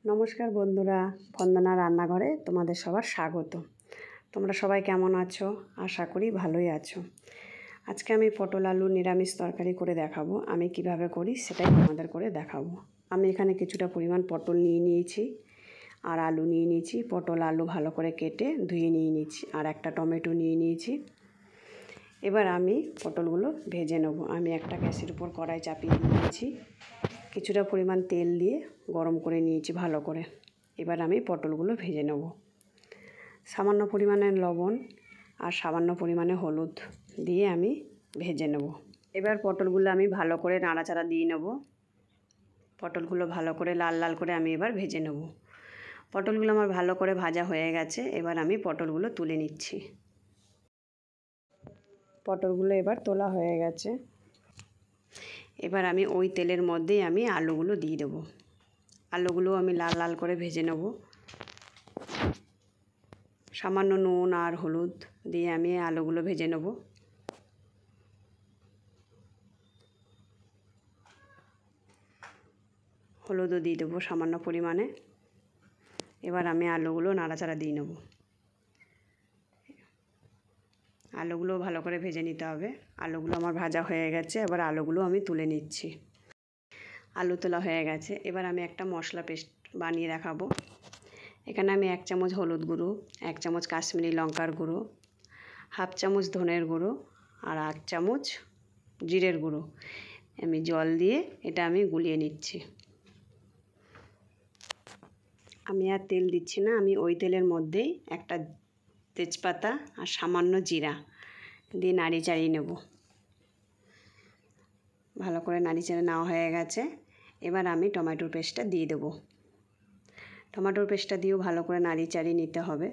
নমস্কার বন্ধুরা, বন্দনা রান্নাঘরে তোমাদের সবার স্বাগত। তোমরা সবাই কেমন আছো? আশা করি ভালোই আছো। আজকে আমি পটল আলু নিরামিষ তরকারি করে দেখাবো। আমি কিভাবে করি সেটাই তোমাদের করে দেখাবো। আমি এখানে কিছুটা পরিমাণ পটল নিয়ে নিয়েছি আর আলু নিয়ে নিয়েছি। পটল আলু ভালো করে কেটে ধুয়ে নিয়ে নিয়েছি আর একটা টমেটো নিয়ে নিয়েছি। এবার আমি পটলগুলো ভেজে নেব। আমি একটা গ্যাসের উপর কড়াই চাপিয়ে দিয়েছি, কিছুটা পরিমাণ তেল দিয়ে গরম করে নিয়েছি ভালো করে। এবার আমি পটলগুলো ভেজে নেব। সামান্য পরিমাণে লবণ আর সামান্য পরিমাণে হলুদ দিয়ে আমি ভেজে নেব। এবার পটলগুলো আমি ভালো করে নাড়াচাড়া দিয়ে নেব। পটলগুলো ভালো করে লাল লাল করে আমি এবার ভেজে নেব। পটলগুলো আমার ভালো করে ভাজা হয়ে গেছে। এবার আমি পটলগুলো তুলে নিচ্ছি। পটলগুলো এবার তোলা হয়ে গেছে। এবার আমি ওই তেলের মধ্যেই আমি আলুগুলো দিয়ে দেবো। আলুগুলো আমি লাল লাল করে ভেজে নেব। সামান্য নুন আর হলুদ দিয়ে আমি আলুগুলো ভেজে নেব। হলুদও দিয়ে দেবো সামান্য পরিমাণে। এবার আমি আলুগুলো নাড়াচাড়া দিয়ে নেব। আলুগুলো ভালো করে ভেজে নিতে হবে। আলুগুলো আমার ভাজা হয়ে গেছে। এবার আলুগুলো আমি তুলে নিচ্ছি। আলু তোলা হয়ে গেছে। এবার আমি একটা মশলা পেস্ট বানিয়ে রাখাবো। এখানে আমি 1 চামচ হলুদ গুঁড়ো, 1 চামচ কাশ্মীরি লঙ্কার গুঁড়ো, হাফ চামচ ধনের গুঁড়ো আর 1 চামচ জিরের গুঁড়ো আমি জল দিয়ে এটা আমি গুলিয়ে নিচ্ছি। আমি আর তেল দিচ্ছি না। আমি ওই তেলের মধ্যেই একটা তেজপাতা আর সামান্য জিরা দিয়ে নাড়ি চাড়িয়ে নেব। ভালো করে নাড়ি চাড়িয়ে নেওয়া হয়ে গেছে। এবার আমি টমেটোর পেস্টটা দিয়ে দেবো। টমেটোর পেস্টটা দিয়েও ভালো করে নাড়ি চাড়িয়ে নিতে হবে।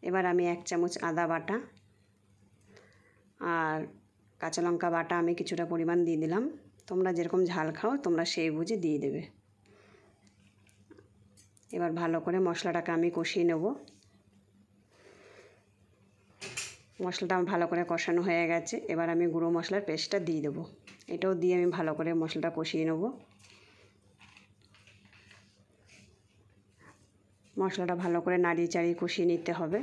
এবার আমি 1 চামচ আদা বাটা আর কাঁচা লঙ্কা বাটা আমি কিছুটা পরিমাণ দিয়ে দিলাম। তোমরা যেরকম ঝাল খাও তোমরা সেই বুঝে দিয়ে দেবে। এবার ভালো করে মশলাটাকে আমি কষিয়ে নেব। মশলাটা ভালো করে কষানো হয়ে গেছে। এবার আমি গুঁড়ো মশলার পেস্টটা দিয়ে দেবো। এটাও দিয়ে আমি ভালো করে মশলাটা কষিয়ে নেব। মশলাটা ভালো করে নাড়িয়ে চাড়িয়ে কষিয়ে নিতে হবে।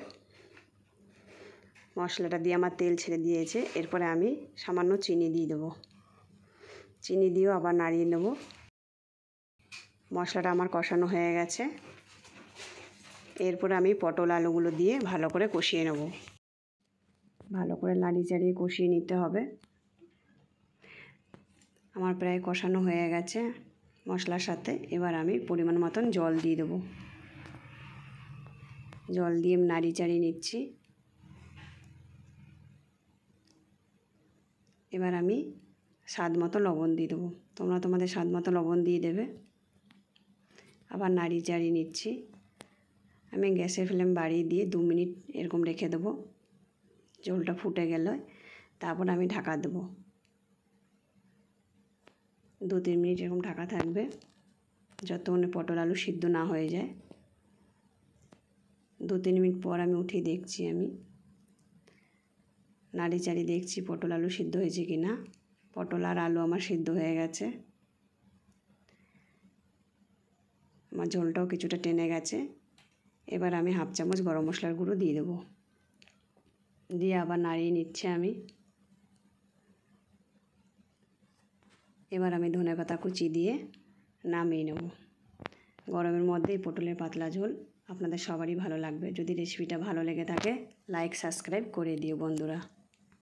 মশলাটা দিয়ে আমার তেল ছেড়ে দিয়েছে। এরপরে আমি সামান্য চিনি দিয়ে দেবো। চিনি দিয়েও আবার নাড়িয়ে নেব। মশলাটা আমার কষানো হয়ে গেছে। এরপরে আমি পটল আলুগুলো দিয়ে ভালো করে কষিয়ে নেব। ভালো করে নাড়িয়ে চাড়িয়ে কষিয়ে নিতে হবে। আমার প্রায় কষানো হয়ে গেছে মশলার সাথে। এবার আমি পরিমাণ মতন জল দিয়ে দেবো। জল দিয়ে নাড়িয়ে চাড়িয়ে নিচ্ছি। এবার আমি স্বাদ মতো লবণ দিয়ে দেবো। তোমরা তোমাদের স্বাদ মতো লবণ দিয়ে দেবে। আবার নাড়িয়ে চাড়িয়ে নিচ্ছি। আমি গ্যাসের ফ্লেম বাড়িয়ে দিয়ে 2 মিনিট এরকম রেখে দেবো। ঝোলটা ফুটে গেলে তারপর আমি ঢাকা দেবো। 2-3 মিনিট এরকম ঢাকা থাকবে যতক্ষণে পটল আলু সিদ্ধ না হয়ে যায়। 2-3 মিনিট পর আমি উঠিয়ে দেখছি। আমি নাড়ি চাড়িয়ে দেখছি পটল আলু সিদ্ধ হয়েছে কি না। পটল আর আলু আমার সিদ্ধ হয়ে গেছে। আমার ঝোলটাও কিছুটা টেনে গেছে। এবার আমি হাফ চামচ গরম মশলার গুঁড়ো দিয়ে দেবো। দিয়ে আবার নাড়িয়ে নিচ্ছি আমি। এবার আমি ধনেপাতা কুচি দিয়ে নামিয়ে নেব। গরমের মধ্যেই পটলের পাতলা ঝোল আপনাদের সবারই ভালো লাগবে। যদি রেসিপিটা ভালো লেগে থাকে লাইক সাবস্ক্রাইব করে দিও বন্ধুরা।